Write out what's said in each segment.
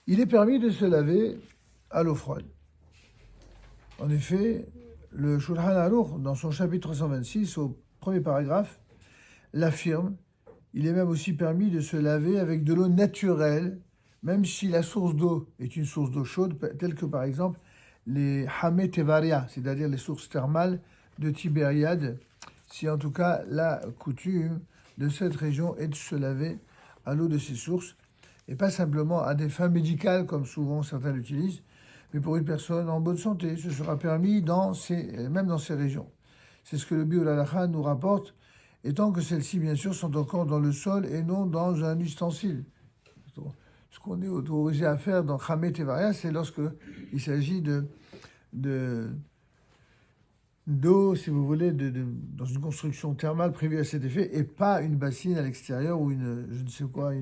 Il est permis de se laver à l'eau froide. En effet, le Shulchan Aruch, dans son chapitre 326, au premier paragraphe, l'affirme. Il est même aussi permis de se laver avec de l'eau naturelle, même si la source d'eau est une source d'eau chaude, telle que par exemple les Hamé Tevaria, c'est-à-dire les sources thermales de Tibériade, si en tout cas la coutume de cette région est de se laver à l'eau de ces sources, et pas simplement à des fins médicales, comme souvent certains l'utilisent, mais pour une personne en bonne santé. Ce sera permis même dans ces régions. C'est ce que le Biur al-Halakha nous rapporte, étant que celles-ci, bien sûr, sont encore dans le sol et non dans un ustensile. Ce qu'on est autorisé à faire dans Khamet et Varia, c'est lorsque il s'agit d'eau, si vous voulez, dans une construction thermale prévue à cet effet, et pas une bassine à l'extérieur ou je ne sais quoi,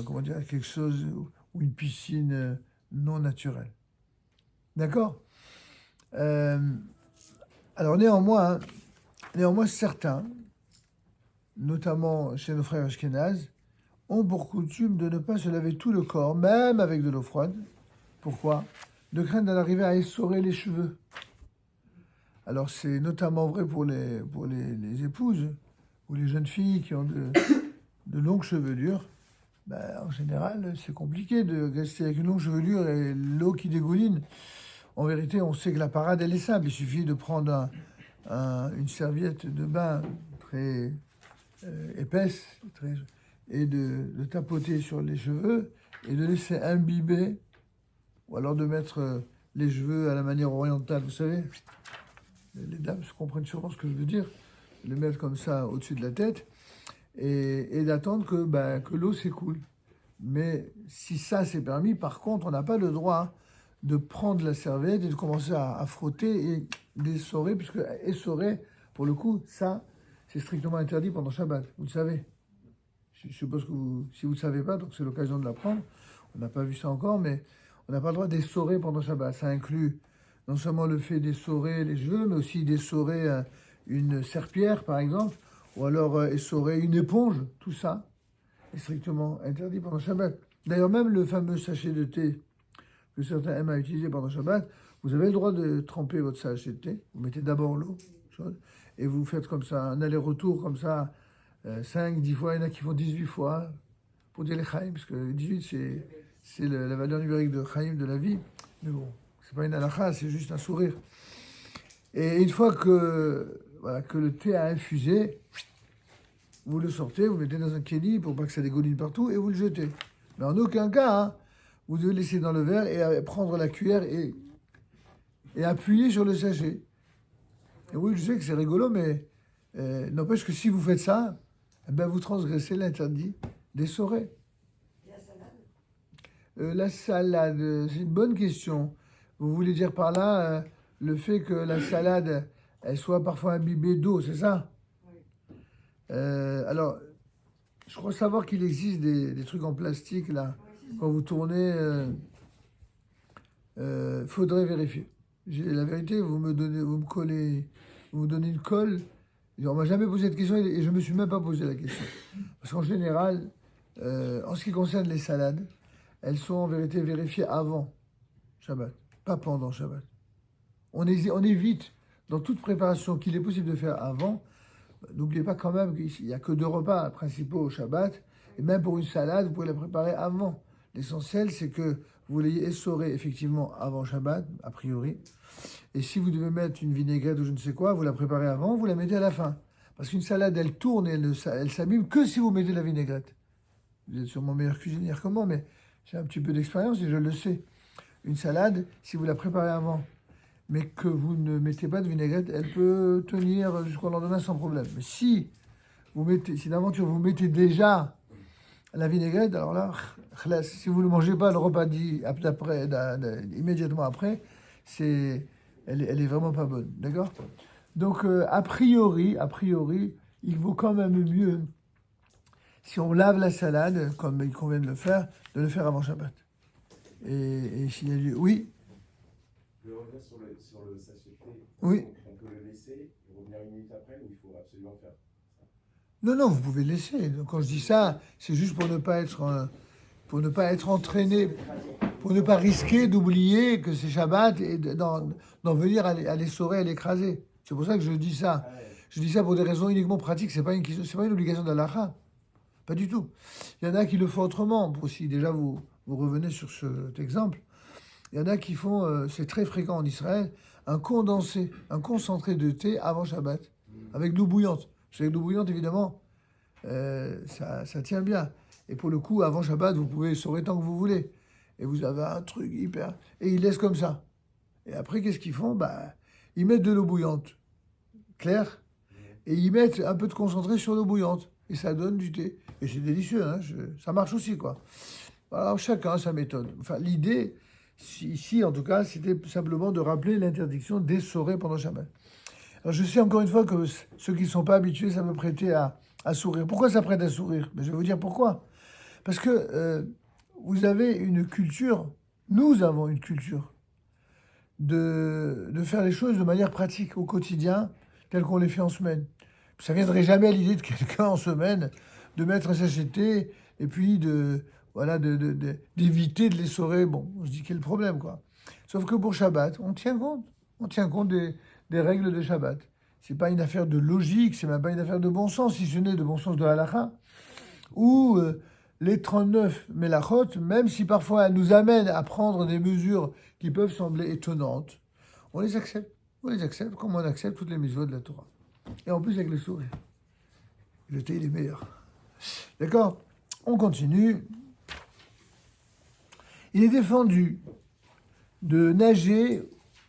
comment dire, quelque chose, ou une piscine non naturelle. D'accord. Alors néanmoins, certains, notamment chez nos frères ashkénazes, ont pour coutume de ne pas se laver tout le corps, même avec de l'eau froide. Pourquoi? De crainte d'en arriver à essorer les cheveux. Alors c'est notamment vrai pour les épouses ou les jeunes filles qui ont de longues chevelures. En général, c'est compliqué de rester avec une longue chevelure et l'eau qui dégouline. En vérité, on sait que la parade, elle est simple. Il suffit de prendre une serviette de bain très épaisse et de tapoter sur les cheveux et de laisser imbiber, ou alors de mettre les cheveux à la manière orientale, vous savez. Les dames comprennent sûrement ce que je veux dire. Les mettre comme ça au-dessus de la tête et d'attendre que l'eau s'écoule. Mais si ça c'est permis, par contre, on n'a pas le droit de prendre la serviette et de commencer à frotter et d'essorer, puisque essorer, pour le coup, ça, c'est strictement interdit pendant Shabbat. Vous le savez. Je suppose que si vous ne le savez pas, donc c'est l'occasion de l'apprendre. On n'a pas vu ça encore, mais on n'a pas le droit d'essorer pendant Shabbat. Ça inclut non seulement le fait d'essorer les cheveux, mais aussi d'essorer une serpillière, par exemple, ou alors essorer une éponge. Tout ça est strictement interdit pendant Shabbat. D'ailleurs, même le fameux sachet de thé que certains aiment à utiliser pendant Shabbat, vous avez le droit de tremper votre sachet de thé. Vous mettez d'abord l'eau, et vous faites comme ça, un aller-retour comme ça, 5, 10 fois. Il y en a qui font 18 fois pour dire les Chaim, parce que 18, c'est la valeur numérique de Chaim, de la vie. Mais bon, c'est pas une halakha, c'est juste un sourire. Et une fois que le thé a infusé, vous le sortez, vous le mettez dans un kéli pour pas que ça dégouline partout et vous le jetez. Mais en aucun cas, vous devez laisser dans le verre et prendre la cuillère et appuyer sur le sachet. Et oui, je sais que c'est rigolo, mais n'empêche que si vous faites ça, vous transgressez l'interdit d'essorer. La salade, c'est une bonne question. Vous voulez dire par là le fait que la salade, elle soit parfois imbibée d'eau, c'est ça? Alors, je crois savoir qu'il existe des trucs en plastique, là. Quand vous tournez, faudrait vérifier. La vérité, vous me donnez une colle. On m'a jamais posé cette question et je me suis même pas posé la question. Parce qu'en général, en ce qui concerne les salades, elles sont en vérité vérifiées avant Shabbat, pas pendant Shabbat. On évite, dans toute préparation qu'il est possible de faire avant, n'oubliez pas quand même qu'il n'y a que 2 repas principaux au Shabbat, et même pour une salade, vous pouvez la préparer avant. L'essentiel, c'est que vous l'ayez essorée effectivement avant Shabbat, a priori. Et si vous devez mettre une vinaigrette ou je ne sais quoi, vous la préparez avant, vous la mettez à la fin. Parce qu'une salade, elle tourne et elle s'abîme que si vous mettez la vinaigrette. Vous êtes sûrement meilleur cuisinière que moi, mais j'ai un petit peu d'expérience et je le sais. Une salade, si vous la préparez avant, mais que vous ne mettez pas de vinaigrette, elle peut tenir jusqu'au lendemain sans problème. Mais si d'aventure vous mettez déjà la vinaigrette, alors là, si vous ne mangez pas le repas immédiatement après, elle est vraiment pas bonne, d'accord? Donc a priori, il vaut quand même mieux, si on lave la salade, comme il convient de le faire avant Shabbat. Et s'il y a lieu, oui. Je vais revenir sur le sachet de thé. Oui. On peut le laisser et revenir une minute après ou il faut absolument faire ça? Non, vous pouvez laisser. Donc, quand je dis ça, c'est juste pour ne pas être pour ne pas être entraîné, pour ne pas risquer d'oublier que c'est Shabbat et d'en venir à l'essorer, à l'écraser. C'est pour ça que je dis ça. Je dis ça pour des raisons uniquement pratiques, c'est pas une obligation d'Halakha. Pas du tout. Il y en a qui le font autrement. Pour si déjà vous revenez sur cet exemple, il y en a qui font, c'est très fréquent en Israël, un concentré de thé avant Shabbat, avec de l'eau bouillante. Parce qu'avec de l'eau bouillante, évidemment, ça tient bien. Et pour le coup, avant Shabbat, vous pouvez essorer tant que vous voulez. Et vous avez un truc hyper... Et ils laissent comme ça. Et après, qu'est-ce qu'ils font? Ils mettent de l'eau bouillante, clair, et ils mettent un peu de concentré sur l'eau bouillante. Et ça donne du thé. Et c'est délicieux, hein, ça marche aussi, quoi. Alors, chacun sa méthode. Enfin, l'idée, ici, en tout cas, c'était simplement de rappeler l'interdiction d'essorer pendant Shabbat. Alors, je sais encore une fois que ceux qui ne sont pas habitués, ça peut prêter à sourire. Pourquoi ça prête à sourire? Je vais vous dire pourquoi. Parce que vous avez une culture, nous avons une culture de faire les choses de manière pratique au quotidien, telles qu'on les fait en semaine. Ça ne viendrait jamais à l'idée de quelqu'un en semaine de mettre un sachet de thé et puis d'éviter de l'essorer. Bon, on se dit quel problème, quoi. Sauf que pour Shabbat, on tient compte des règles de Shabbat. C'est pas une affaire de logique, c'est même pas une affaire de bon sens, si ce n'est de bon sens de halakha, où les 39 melachot, même si parfois elles nous amènent à prendre des mesures qui peuvent sembler étonnantes, on les accepte. On les accepte comme on accepte toutes les mitzvot de la Torah. Et en plus avec le sourire. Le thé, il est meilleur. D'accord? On continue. Il est défendu de nager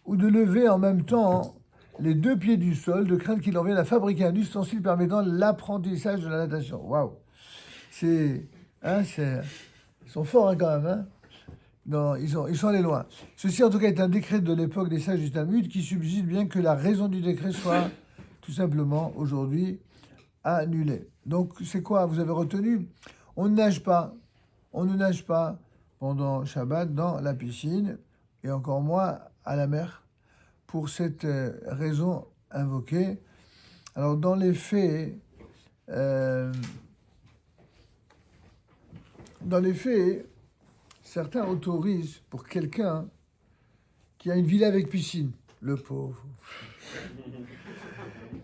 ou de lever en même temps les deux pieds du sol, de crainte qu'il en vienne à fabriquer un ustensile permettant l'apprentissage de la natation. Waouh! Ils sont forts, hein, quand même. Hein? Non, ils sont allés loin. Ceci, en tout cas, est un décret de l'époque des sages du Talmud qui subsiste bien que la raison du décret soit tout simplement aujourd'hui annulée. Donc, c'est quoi? Vous avez retenu? On ne nage pas pendant Shabbat dans la piscine et encore moins à la mer pour cette raison invoquée. Alors, dans les faits, certains autorisent pour quelqu'un qui a une villa avec piscine, le pauvre.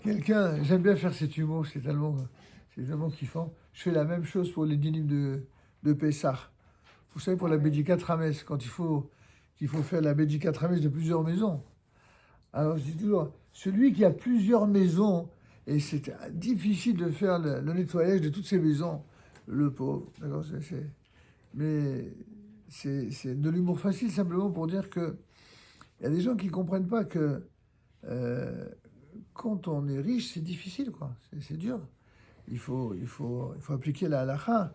Quelqu'un, j'aime bien faire cet humour, c'est tellement kiffant. Je fais la même chose pour les dynimes de Pessah. Vous savez, pour la Bédicat Rames, quand il faut faire la Bédicat Rames de plusieurs maisons. Alors je dis toujours, celui qui a plusieurs maisons, et c'est difficile de faire le nettoyage de toutes ces maisons, le pauvre, d'accord, mais c'est de l'humour facile simplement pour dire que il y a des gens qui ne comprennent pas que quand on est riche, c'est difficile, quoi. C'est dur. Il faut appliquer la halakha,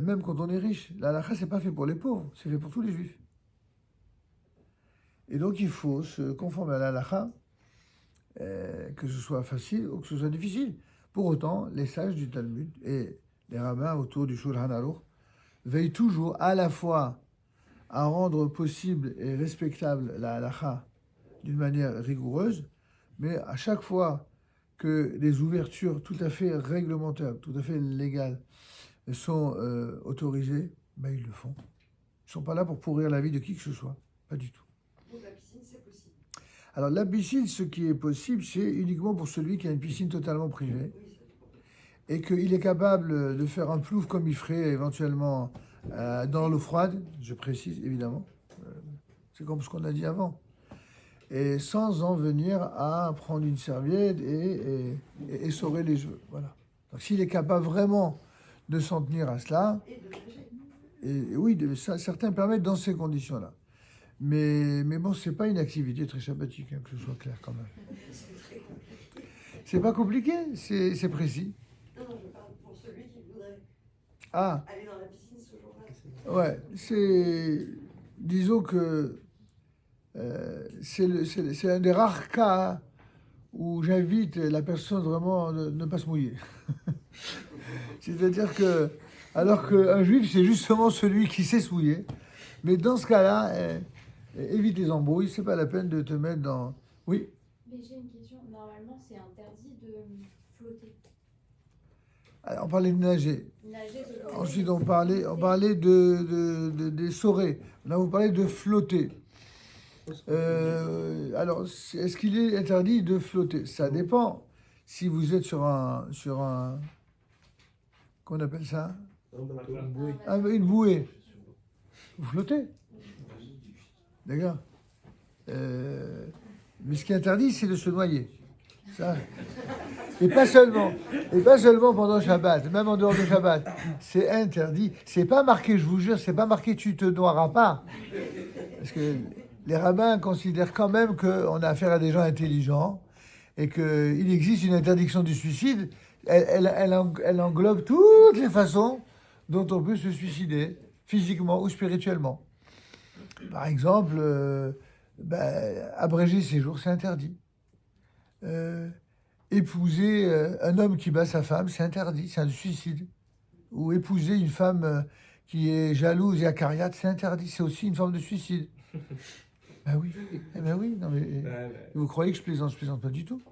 même quand on est riche. La halakha, c'est pas fait pour les pauvres, c'est fait pour tous les juifs. Et donc, il faut se conformer à la halakha, que ce soit facile ou que ce soit difficile. Pour autant, les sages du Talmud et les rabbins autour du Shulchan Aruch veillent toujours à la fois à rendre possible et respectable la halakha d'une manière rigoureuse, mais à chaque fois que des ouvertures tout à fait réglementaires, tout à fait légales sont autorisées, ils le font. Ils ne sont pas là pour pourrir la vie de qui que ce soit, pas du tout. Donc la piscine, c'est possible. Alors la piscine, ce qui est possible, c'est uniquement pour celui qui a une piscine totalement privée et qu'il est capable de faire un plouf comme il ferait éventuellement dans l'eau froide, je précise évidemment. C'est comme ce qu'on a dit avant. Et sans en venir à prendre une serviette et essorer les cheveux. Voilà. Donc s'il est capable vraiment de s'en tenir à cela, Et de nager. et oui, certains permettent dans ces conditions-là. Mais bon, c'est pas une activité très shabbatique, hein, que ce soit clair quand même. C'est très compliqué. C'est pas compliqué, c'est précis. Non, je parle pour celui qui voudrait Ah, aller dans la piscine ce jour-là. ouais, disons que c'est un des rares cas où j'invite la personne vraiment à ne pas se mouiller. C'est-à-dire que, alors qu'un juif, c'est justement celui qui sait se mouiller. Mais dans ce cas-là, évite les embrouilles, c'est pas la peine de te mettre dans... Oui. Mais j'ai une question. Normalement, c'est interdit de flotter. Alors, on parlait de nager. Nager toujours. Ensuite, on parlait des sorés. Là, vous parlez de flotter. Alors, est-ce qu'il est interdit de flotter? Ça dépend. Si vous êtes sur un, qu'on appelle ça? Une bouée. Vous flottez. D'accord. Mais ce qui est interdit, c'est de se noyer. Ça. Et pas seulement pendant Shabbat, même en dehors de Shabbat. C'est interdit. C'est pas marqué, je vous jure, c'est pas marqué tu te noieras pas. Parce que les rabbins considèrent quand même qu'on a affaire à des gens intelligents et qu'il existe une interdiction du suicide. Elle englobe toutes les façons dont on peut se suicider, physiquement ou spirituellement. Par exemple, abréger ses jours, c'est interdit. Épouser un homme qui bat sa femme, c'est interdit, c'est un suicide. Ou épouser une femme qui est jalouse et acariâtre, c'est interdit, c'est aussi une forme de suicide. Ben oui, non mais vous croyez que je plaisante pas du tout.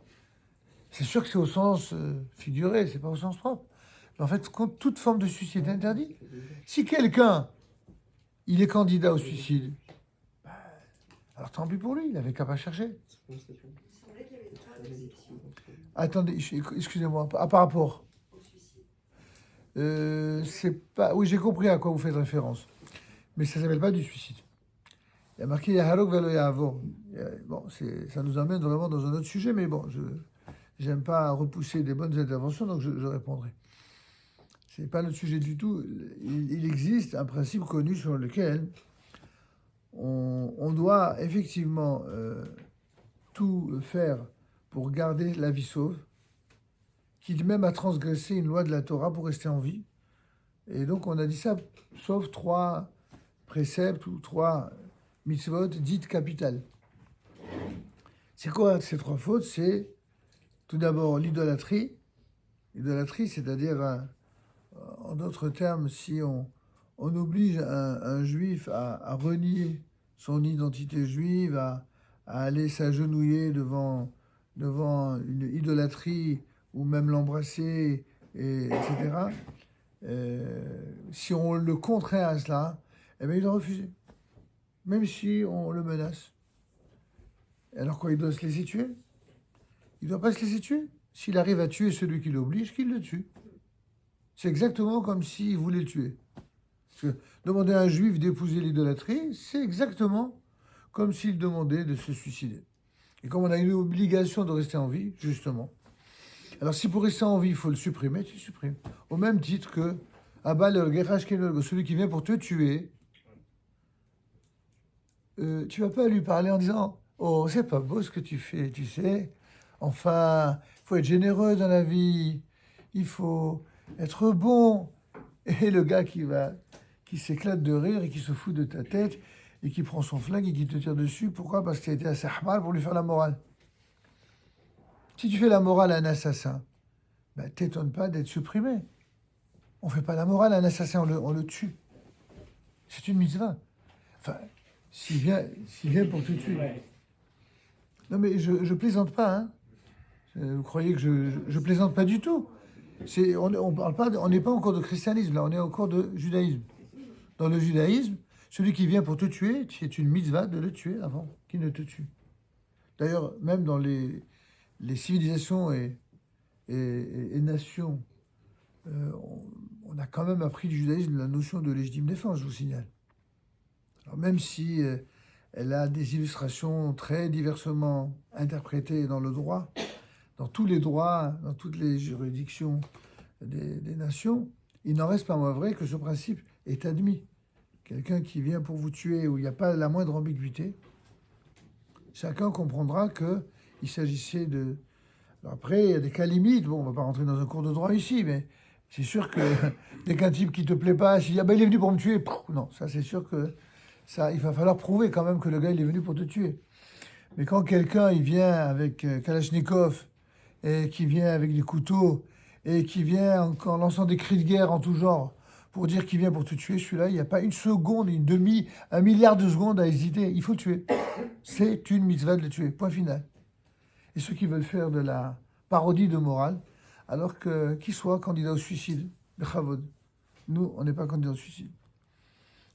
C'est sûr que c'est au sens figuré, c'est pas au sens propre. Mais en fait, toute forme de suicide est interdite. Si quelqu'un, il est candidat au suicide, alors tant pis pour lui, il avait qu'à pas chercher. Il me semblait qu'il y avait pas d'exception Attendez, excusez-moi, par rapport. au suicide. C'est pas. Oui, j'ai compris à quoi vous faites référence. Mais ça s'appelle pas du suicide. Il y a marqué Yaharok velo Yahavo. Bon, ça nous amène vraiment dans un autre sujet, mais bon, je n'aime pas repousser des bonnes interventions, donc je répondrai. C'est pas notre sujet du tout. Il existe un principe connu sur lequel on doit effectivement tout faire pour garder la vie sauve, quitte même à transgresser une loi de la Torah pour rester en vie. Et donc on a dit ça, sauf 3 préceptes ou 3 mitzvot dites capitales. C'est quoi ces 3 fautes? C'est tout d'abord l'idolâtrie. L'idolâtrie, c'est-à-dire, en d'autres termes, si on oblige un juif à renier son identité juive, à aller s'agenouiller devant une idolâtrie ou même l'embrasser, etc. Si on le contraint à cela, eh bien, il doit refuser. Même si on le menace. Alors quoi, il doit se laisser tuer? Il ne doit pas se laisser tuer. S'il arrive à tuer celui qui l'oblige, qu'il le tue. C'est exactement comme s'il voulait le tuer. Parce que demander à un juif d'épouser l'idolâtrie, c'est exactement comme s'il demandait de se suicider. Et comme on a une obligation de rester en vie, justement. Alors si pour rester en vie, il faut le supprimer, tu le supprimes. Au même titre que celui qui vient pour te tuer, tu vas pas lui parler en disant « Oh, c'est pas beau ce que tu fais, tu sais. Enfin, il faut être généreux dans la vie. Il faut être bon. » Et le gars qui s'éclate de rire et qui se fout de ta tête et qui prend son flingue et qui te tire dessus. Pourquoi? Parce qu'il a été assez mal pour lui faire la morale. Si tu fais la morale à un assassin, ben, t'étonne pas d'être supprimé. On fait pas la morale à un assassin, on le tue. C'est une mitzvah. Enfin, s'il vient pour te tuer. Non mais je plaisante pas, hein. Vous croyez que je plaisante pas du tout. On parle pas, on n'est pas encore de christianisme, là, on est encore de judaïsme. Dans le judaïsme, celui qui vient pour te tuer, c'est une mitzvah de le tuer avant qu'il ne te tue. D'ailleurs, même dans les civilisations et nations, on a quand même appris du judaïsme la notion de légitime défense, je vous signale. Alors même si elle a des illustrations très diversement interprétées dans le droit, dans tous les droits, dans toutes les juridictions des nations, il n'en reste pas moins vrai que ce principe est admis. Quelqu'un qui vient pour vous tuer où il n'y a pas la moindre ambiguïté, chacun comprendra qu'il s'agissait de... Alors après, il y a des cas limites. Bon, on ne va pas rentrer dans un cours de droit ici, mais c'est sûr que dès qu'un type qui ne te plaît pas, s'il dit « Ah ben il est venu pour me tuer », non, ça c'est sûr que ça, il va falloir prouver quand même que le gars il est venu pour te tuer. Mais quand quelqu'un il vient avec Kalachnikov et qui vient avec des couteaux et qui vient en lançant des cris de guerre en tout genre pour dire qu'il vient pour te tuer, celui-là, il n'y a pas une seconde, un milliard de secondes à hésiter. Il faut le tuer. C'est une mitzvah de le tuer. Point final. Et ceux qui veulent faire de la parodie de morale, alors qu'ils soient candidats au suicide, bechavod. Nous, on n'est pas candidat au suicide.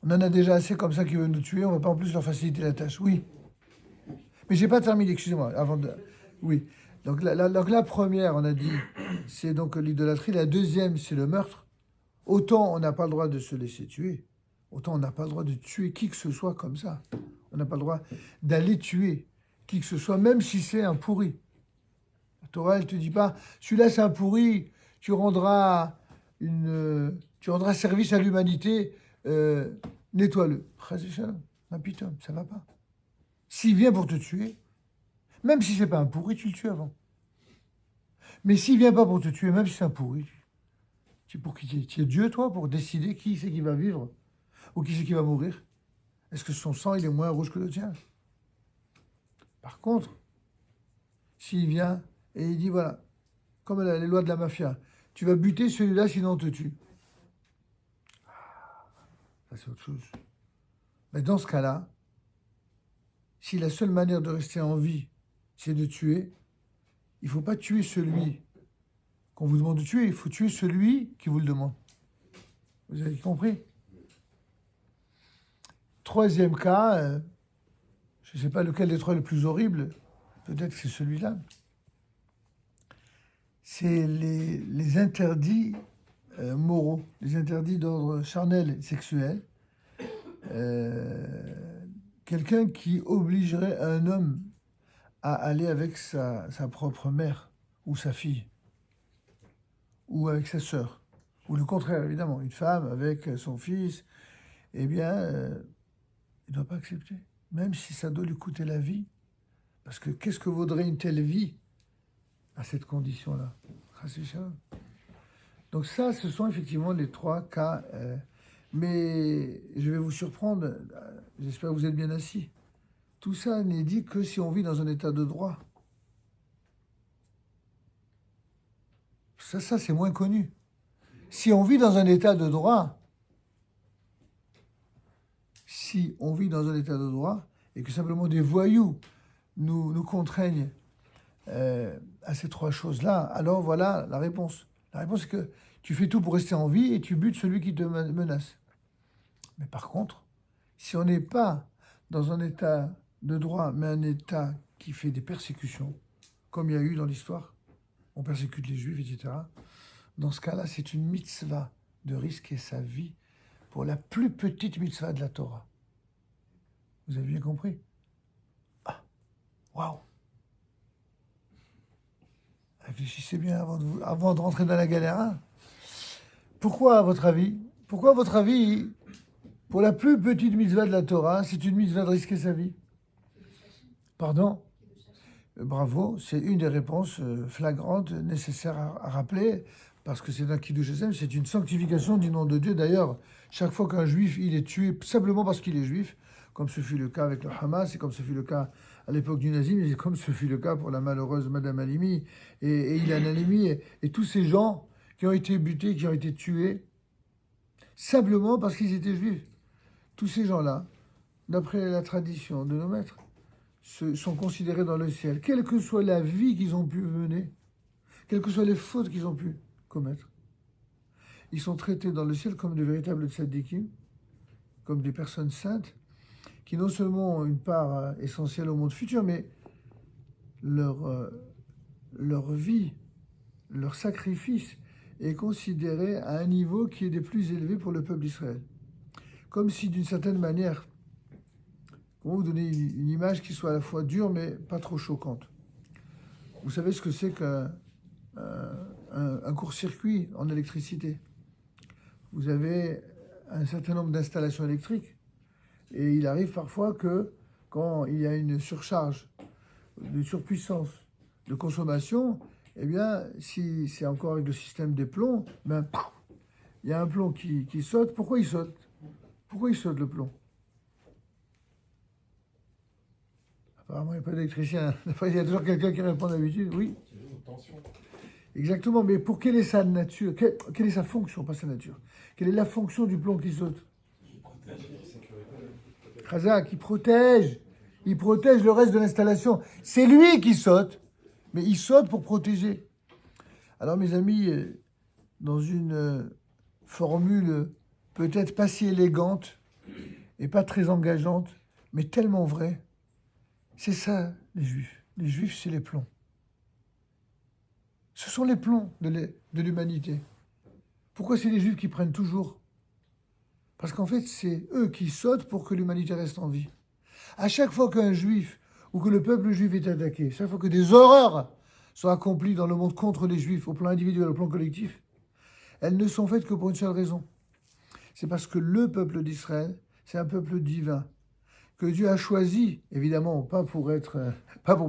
On en a déjà assez comme ça qui veulent nous tuer, on ne va pas en plus leur faciliter la tâche. Oui. Mais j'ai pas terminé, excusez-moi, avant de... Oui. Donc la première, on a dit, c'est donc l'idolâtrie. La deuxième, c'est le meurtre. Autant on n'a pas le droit de se laisser tuer, autant on n'a pas le droit de tuer qui que ce soit comme ça. On n'a pas le droit d'aller tuer qui que ce soit, même si c'est un pourri. La Torah, elle te dit pas, celui-là c'est un pourri, tu rendras service à l'humanité, nettoie-le. Ma putain, ça va pas. S'il vient pour te tuer, même si c'est pas un pourri, tu le tues avant. Mais s'il vient pas pour te tuer, même si c'est un pourri, tu es Dieu, toi, pour décider qui c'est qui va vivre ou qui c'est qui va mourir. Est-ce que son sang, il est moins rouge que le tien? Par contre, s'il vient et il dit, voilà, comme les lois de la mafia, tu vas buter celui-là, sinon on te tue. Ça, c'est autre chose. Mais dans ce cas-là, si la seule manière de rester en vie, c'est de tuer, il ne faut pas tuer celui qu'on vous demande de tuer, il faut tuer celui qui vous le demande. Vous avez compris? Troisième cas, je ne sais pas lequel des trois est le plus horrible, peut-être que c'est celui-là. C'est les interdits moraux, les interdits d'ordre charnel et sexuel. Quelqu'un qui obligerait un homme à aller avec sa propre mère ou sa fille, ou avec sa sœur, ou le contraire, évidemment, une femme avec son fils, eh bien, il ne doit pas accepter, même si ça doit lui coûter la vie, parce que qu'est-ce que vaudrait une telle vie à cette condition-là? Donc ça, ce sont effectivement les trois cas, mais je vais vous surprendre, j'espère que vous êtes bien assis. Tout ça n'est dit que si on vit dans un état de droit. Ça c'est moins connu. Si on vit dans un état de droit, et que simplement des voyous nous contraignent à ces trois choses-là, alors voilà la réponse. La réponse, c'est que tu fais tout pour rester en vie et tu butes celui qui te menace. Mais par contre, si on n'est pas dans un état de droit, mais un état qui fait des persécutions, comme il y a eu dans l'histoire, on persécute les Juifs, etc. Dans ce cas-là, c'est une mitzvah de risquer sa vie pour la plus petite mitzvah de la Torah. Vous avez bien compris? Ah, waouh! Réfléchissez bien avant de rentrer dans la galère. Hein. Pourquoi, à votre avis, pour la plus petite mitzvah de la Torah, c'est une mitzvah de risquer sa vie? Pardon? Bravo, c'est une des réponses flagrantes, nécessaires à rappeler, parce que c'est un Kiddush Hashem, c'est une sanctification du nom de Dieu. D'ailleurs, chaque fois qu'un juif il est tué simplement parce qu'il est juif, comme ce fut le cas avec le Hamas, et comme ce fut le cas à l'époque du nazisme, et comme ce fut le cas pour la malheureuse Madame Halimi et Ilan Halimi, et tous ces gens qui ont été butés, qui ont été tués, simplement parce qu'ils étaient juifs. Tous ces gens-là, d'après la tradition de nos maîtres, sont considérés dans le ciel, quelle que soit la vie qu'ils ont pu mener, quelles que soient les fautes qu'ils ont pu commettre. Ils sont traités dans le ciel comme de véritables tzadikim, comme des personnes saintes, qui non seulement ont une part essentielle au monde futur, mais leur vie, leur sacrifice est considéré à un niveau qui est des plus élevés pour le peuple d'Israël. Comme si, d'une certaine manière, comment vous donner une image qui soit à la fois dure, mais pas trop choquante. Vous savez ce que c'est qu'un court-circuit en électricité? Vous avez un certain nombre d'installations électriques, et il arrive parfois que quand il y a une surcharge, une surpuissance de consommation, eh bien, si c'est encore avec le système des plombs, ben, il y a un plomb qui saute. Pourquoi il saute? Pourquoi il saute le plomb? Apparemment, il n'y a pas d'électricien. Il y a toujours quelqu'un qui répond d'habitude. Oui. Exactement, mais pour quelle est sa nature? Quelle est sa fonction, pas sa nature? Quelle est la fonction du plomb qui saute? Khazak, il protège le reste de l'installation. C'est lui qui saute, mais il saute pour protéger. Alors mes amis, dans une formule peut-être pas si élégante et pas très engageante, mais tellement vraie. C'est ça, les Juifs. Les Juifs, c'est les plombs. Ce sont les plombs de l'humanité. Pourquoi c'est les Juifs qui prennent toujours? Parce qu'en fait, c'est eux qui sautent pour que l'humanité reste en vie. À chaque fois qu'un Juif ou que le peuple juif est attaqué, chaque fois que des horreurs sont accomplies dans le monde contre les Juifs, au plan individuel, au plan collectif, elles ne sont faites que pour une seule raison. C'est parce que le peuple d'Israël, c'est un peuple divin, que Dieu a choisi, évidemment, pas pour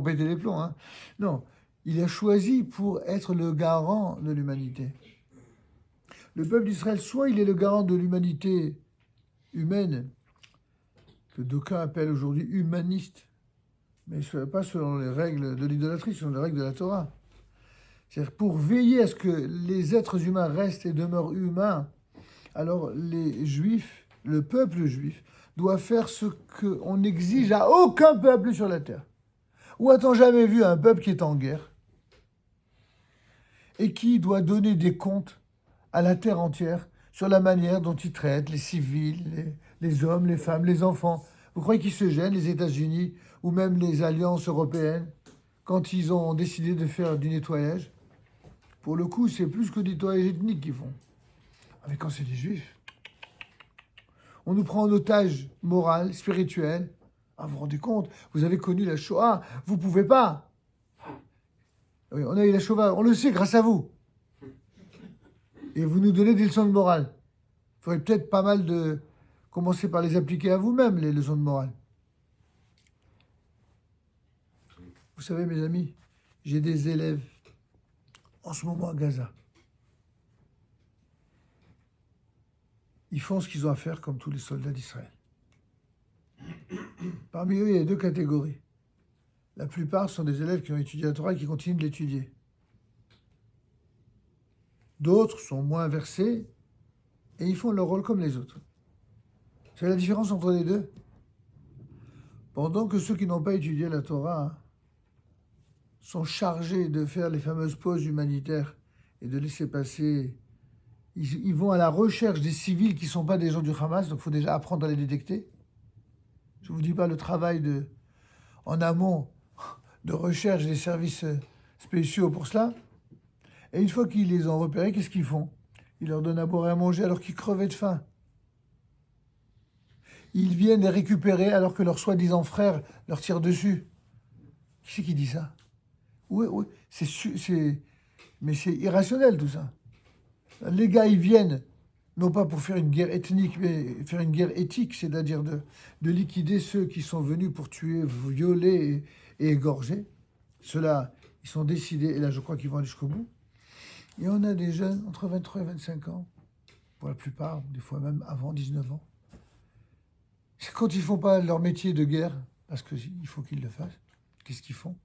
péter les plombs, hein. Non, il a choisi pour être le garant de l'humanité. Le peuple d'Israël, soit il est le garant de l'humanité humaine, que d'aucuns appellent aujourd'hui humaniste, mais pas selon les règles de l'idolâtrie, selon les règles de la Torah. C'est-à-dire pour veiller à ce que les êtres humains restent et demeurent humains, alors les Juifs, le peuple juif, doit faire ce qu'on n'exige à aucun peuple sur la terre. Où a-t-on jamais vu un peuple qui est en guerre et qui doit donner des comptes à la terre entière sur la manière dont il traite les civils, les hommes, les femmes, les enfants? Vous croyez qu'ils se gênent, les États-Unis ou même les alliances européennes, quand ils ont décidé de faire du nettoyage? Pour le coup, c'est plus que du nettoyage ethnique qu'ils font. Mais quand c'est des Juifs, on nous prend en otage moral, spirituel. Ah, vous vous rendez compte? Vous avez connu la Shoah, vous pouvez pas. Oui, on a eu la Shoah, on le sait grâce à vous. Et vous nous donnez des leçons de morale. Il faudrait peut-être pas mal de commencer par les appliquer à vous-même, les leçons de morale. Vous savez, mes amis, j'ai des élèves en ce moment à Gaza. Ils font ce qu'ils ont à faire comme tous les soldats d'Israël. Parmi eux, il y a deux catégories. La plupart sont des élèves qui ont étudié la Torah et qui continuent de l'étudier. D'autres sont moins versés et ils font leur rôle comme les autres. Vous savez la différence entre les deux? Pendant que ceux qui n'ont pas étudié la Torah sont chargés de faire les fameuses pauses humanitaires et de laisser passer, ils vont à la recherche des civils qui ne sont pas des gens du Hamas, donc il faut déjà apprendre à les détecter. Je ne vous dis pas le travail en amont de recherche des services spéciaux pour cela. Et une fois qu'ils les ont repérés, qu'est-ce qu'ils font? Ils leur donnent à boire et à manger alors qu'ils crevaient de faim. Ils viennent les récupérer alors que leurs soi-disant frères leur tirent dessus. Qui c'est qui dit ça? Oui, mais c'est irrationnel tout ça. Les gars, ils viennent, non pas pour faire une guerre ethnique, mais faire une guerre éthique, c'est-à-dire de liquider ceux qui sont venus pour tuer, violer et égorger. Ceux-là, ils sont décidés, et là je crois qu'ils vont aller jusqu'au bout. Et on a des jeunes entre 23 et 25 ans, pour la plupart, des fois même avant 19 ans. C'est quand ils font pas leur métier de guerre, parce qu'il faut qu'ils le fassent, qu'est-ce qu'ils font?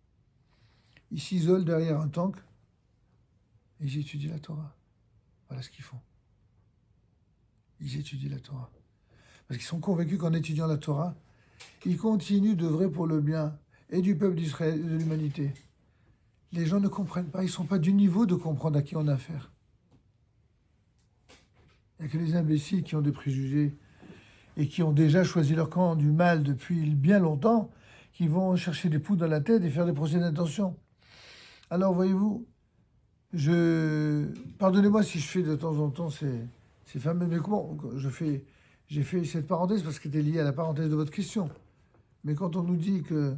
Ils s'isolent derrière un tank et ils étudient la Torah. Voilà ce qu'ils font. Ils étudient la Torah. Parce qu'ils sont convaincus qu'en étudiant la Torah, ils continuent d'œuvrer pour le bien et du peuple d'Israël et de l'humanité. Les gens ne comprennent pas, ils ne sont pas du niveau de comprendre à qui on a affaire. Il n'y a que les imbéciles qui ont des préjugés et qui ont déjà choisi leur camp du mal depuis bien longtemps, qui vont chercher des poux dans la tête et faire des procès d'intention. Alors, voyez-vous, pardonnez-moi si je fais de temps en temps ces fameux... Mais comment j'ai fait cette parenthèse parce qu'elle était liée à la parenthèse de votre question. Mais quand on nous dit que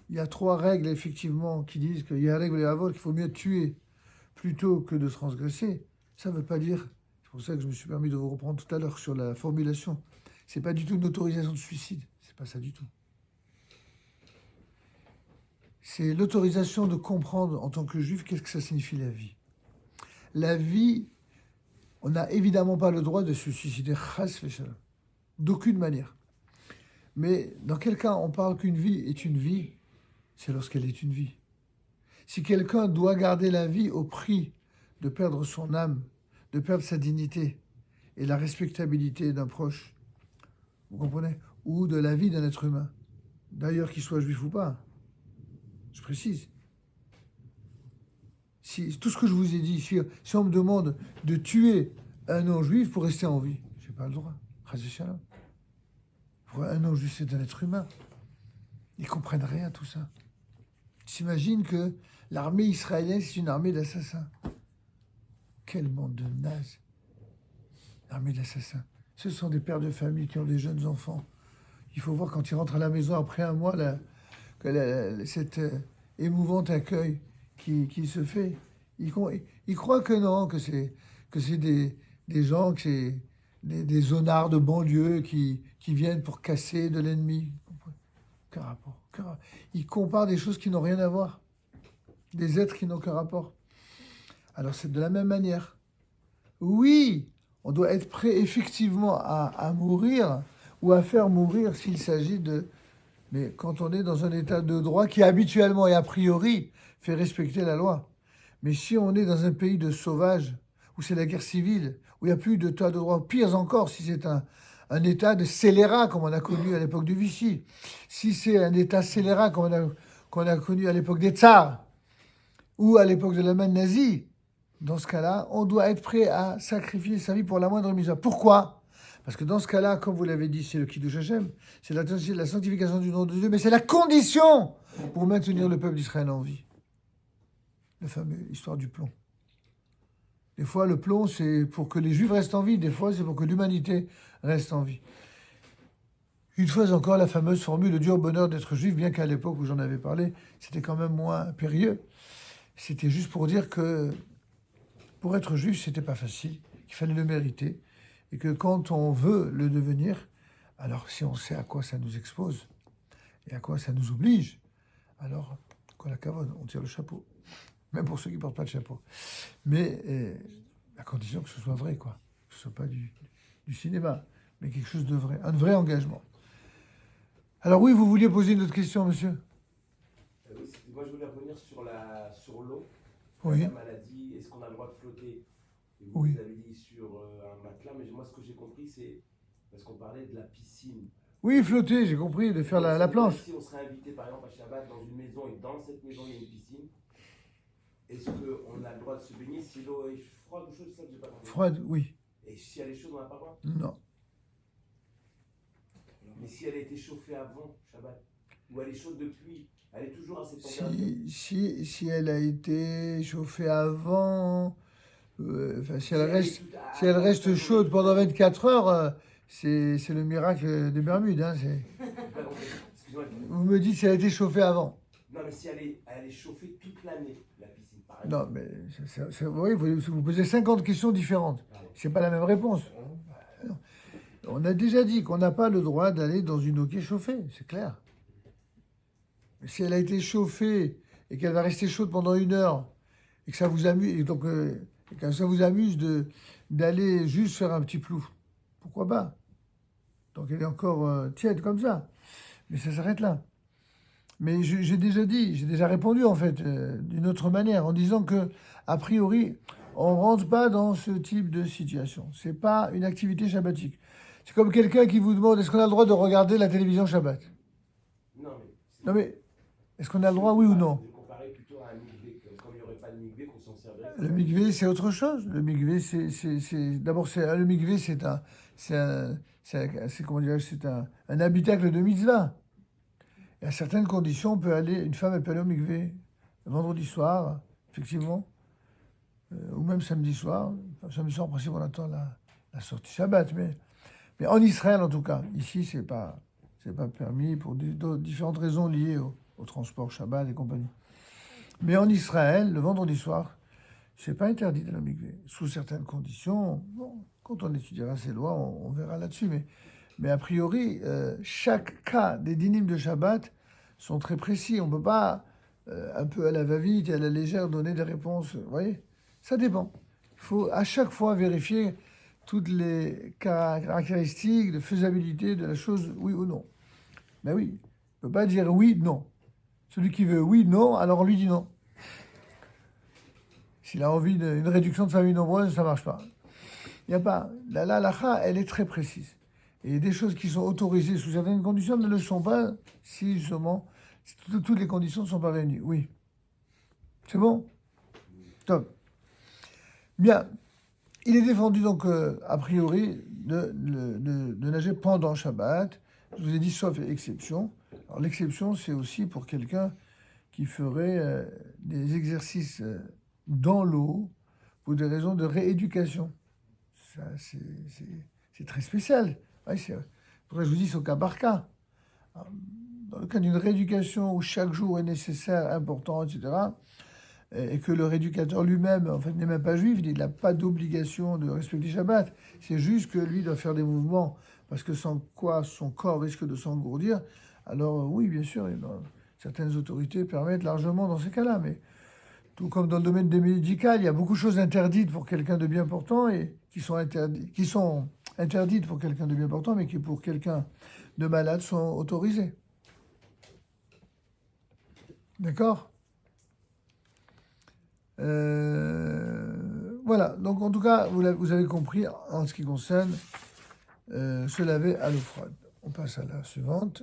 il y a 3 règles, effectivement, qui disent qu'il y a la règle et la vol, qu'il faut mieux tuer plutôt que de transgresser, ça ne veut pas dire... C'est pour ça que je me suis permis de vous reprendre tout à l'heure sur la formulation. C'est pas du tout une autorisation de suicide. C'est pas ça du tout. C'est l'autorisation de comprendre en tant que juif qu'est-ce que ça signifie la vie. La vie, on n'a évidemment pas le droit de se suicider, d'aucune manière. Mais dans quel cas on parle qu'une vie est une vie? C'est lorsqu'elle est une vie. Si quelqu'un doit garder la vie au prix de perdre son âme, de perdre sa dignité et la respectabilité d'un proche, vous comprenez? Ou de la vie d'un être humain, d'ailleurs qu'il soit juif ou pas, je précise. Si tout ce que je vous ai dit, si on me demande de tuer un non-juif pour rester en vie. J'ai pas le droit. Chas v'shalom. Pour un non-juif, c'est un être humain. Ils comprennent rien, tout ça. T'imagines que l'armée israélienne, c'est une armée d'assassins. Quel monde de nazes. L'armée d'assassins. Ce sont des pères de famille qui ont des jeunes enfants. Il faut voir quand ils rentrent à la maison après un mois, cet émouvant accueil qui se fait. Ils croient que non, que c'est des gens, que c'est des zonards de banlieue qui viennent pour casser de l'ennemi. Qu'un rapport. Ils comparent des choses qui n'ont rien à voir. Des êtres qui n'ont qu'un rapport. Alors c'est de la même manière. Oui, on doit être prêt effectivement à mourir ou à faire mourir s'il s'agit de... Mais quand on est dans un état de droit qui habituellement et a priori fait respecter la loi. Mais si on est dans un pays de sauvages, où c'est la guerre civile, où il n'y a plus d'état de droit, pire encore si c'est un état de scélérat comme on a connu à l'époque du Vichy, si c'est un état scélérat comme qu'on a connu à l'époque des tsars ou à l'époque de l'Allemagne nazie, dans ce cas-là, on doit être prêt à sacrifier sa vie pour la moindre misère. Pourquoi ? Parce que dans ce cas-là, comme vous l'avez dit, c'est le Kiddush Hashem, c'est la sanctification du nom de Dieu, mais c'est la condition pour maintenir le peuple d'Israël en vie. La fameuse histoire du plomb. Des fois, le plomb, c'est pour que les Juifs restent en vie. Des fois, c'est pour que l'humanité reste en vie. Une fois encore, la fameuse formule « le dur bonheur d'être juif », bien qu'à l'époque où j'en avais parlé, c'était quand même moins périlleux. C'était juste pour dire que pour être juif, c'était pas facile, qu'il fallait le mériter, et que quand on veut le devenir, alors si on sait à quoi ça nous expose et à quoi ça nous oblige, alors, quoi la cavone, on tire le chapeau. Même pour ceux qui ne portent pas de chapeau. Mais à condition que ce soit vrai, quoi. Que ce ne soit pas du cinéma, mais quelque chose de vrai. Un vrai engagement. Alors oui, vous vouliez poser une autre question, monsieur ? Oui, moi je voulais revenir sur l'eau. Oui. La maladie, est-ce qu'on a le droit de flotter ? Et vous, Oui. vous avez dit sur un matelas, mais moi ce que j'ai compris, c'est parce qu'on parlait de la piscine. Oui, flotter, j'ai compris, de faire la planche. Si on serait invité par exemple à Shabbat dans une maison et dans cette maison il y a une piscine, est-ce qu'on a le droit de se baigner si l'eau est froide ou chaude? C'est ça que j'ai pas compris. Froide, oui. Et si elle est chaude, on n'a pas le droit? Non. Mais si elle a été chauffée avant Shabbat, ou elle est chaude depuis, elle est toujours à cette température? Si elle a été chauffée avant, si elle reste chaude pendant 24 heures, c'est le miracle des Bermudes. Hein, Excusez-moi. Vous me dites si elle a été chauffée avant. Non, mais si elle est chauffée toute l'année, la piscine, par exemple. Non, mais oui, vous posez 50 questions différentes. C'est pas la même réponse. Non. On a déjà dit qu'on n'a pas le droit d'aller dans une eau qui est chauffée, c'est clair. Mais si elle a été chauffée et qu'elle va rester chaude pendant 1 heure et que ça vous amuse, et donc et que ça vous amuse d'aller juste faire un petit plou, pourquoi pas? Donc elle est encore tiède comme ça, mais ça s'arrête là. Mais j'ai déjà répondu en fait d'une autre manière en disant que a priori on rentre pas dans ce type de situation. C'est pas une activité shabbatique. C'est comme quelqu'un qui vous demande est-ce qu'on a le droit de regarder la télévision Shabbat? Non mais est-ce qu'on a le droit, oui ou non? Je comparais plutôt à un mikvé, comme il n'y aurait pas de mikvé, qu'on s'en servirait. Le mikvé, c'est autre chose. Le mikvé, d'abord, le mikvé, comment dirais-je, c'est un habitacle de mitzvah. Et à certaines conditions, une femme peut aller au mikvé le vendredi soir, effectivement, ou même samedi soir. Samedi soir, en principe, on attend la sortie Shabbat, mais en Israël, en tout cas, ici, c'est pas permis pour différentes raisons liées au transport Shabbat et compagnie. Mais en Israël, le vendredi soir, c'est pas interdit de la mikvé, sous certaines conditions. Bon, quand on étudiera ces lois, on verra là-dessus. Mais a priori, chaque cas des dynimes de Shabbat sont très précis. On ne peut pas, un peu à la va-vite et à la légère, donner des réponses. Vous voyez, ça dépend. Il faut à chaque fois vérifier toutes les caractéristiques de faisabilité de la chose, oui ou non. Mais oui, on ne peut pas dire oui, non. Celui qui veut oui, non, alors on lui dit non. S'il a envie d'une réduction de famille nombreuse, ça ne marche pas. Il n'y a pas. La halakha, elle est très précise. Et des choses qui sont autorisées sous certaines conditions ne le sont pas si justement toutes les conditions ne sont pas réunies. Oui. C'est bon? Top. Bien. Il est défendu donc, a priori, de nager pendant Shabbat. Je vous ai dit sauf exception. Alors l'exception, c'est aussi pour quelqu'un qui ferait des exercices dans l'eau pour des raisons de rééducation. Ça, c'est très spécial. Ouais, c'est pour ça que je vous dis, c'est au cas par cas. Dans le cas d'une rééducation où chaque jour est nécessaire, important, etc., et que le rééducateur lui-même, en fait, n'est même pas juif, il n'a pas d'obligation de respecter Shabbat. C'est juste que lui doit faire des mouvements, parce que sans quoi son corps risque de s'engourdir. Alors oui, bien sûr, certaines autorités permettent largement dans ces cas-là, mais tout comme dans le domaine des médicales, il y a beaucoup de choses interdites pour quelqu'un de bien portant et qui sont interdites pour quelqu'un de bien portant, mais qui pour quelqu'un de malade sont autorisées. D'accord ? Voilà, donc en tout cas, vous avez compris en ce qui concerne se laver à l'eau froide. On passe à la suivante.